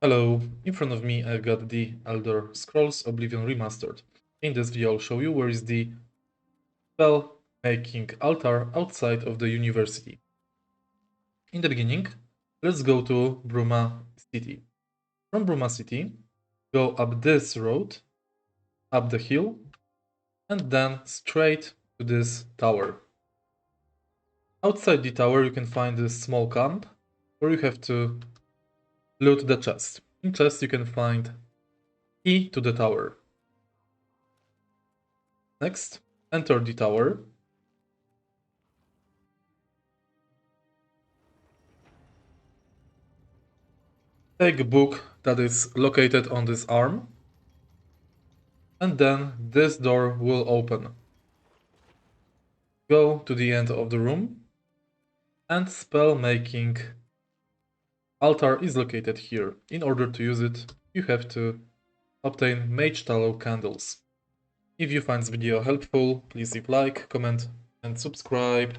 Hello, in front of me I've got the Elder Scrolls Oblivion Remastered. In this video I'll show you where is the spell making altar outside of the university. In the beginning, let's go to Bruma City. From Bruma City, go up this road, up the hill, and then straight to this tower. Outside the tower you can find this small camp where you have to loot the chest. In chest you can find key to the tower. Next, enter the tower. Take a book that is located on this arm, and then this door will open. Go to the end of the room, and spell making altar is located here. In order to use it, you have to obtain mage tallow candles. If you find this video helpful, please leave like, comment, and subscribe.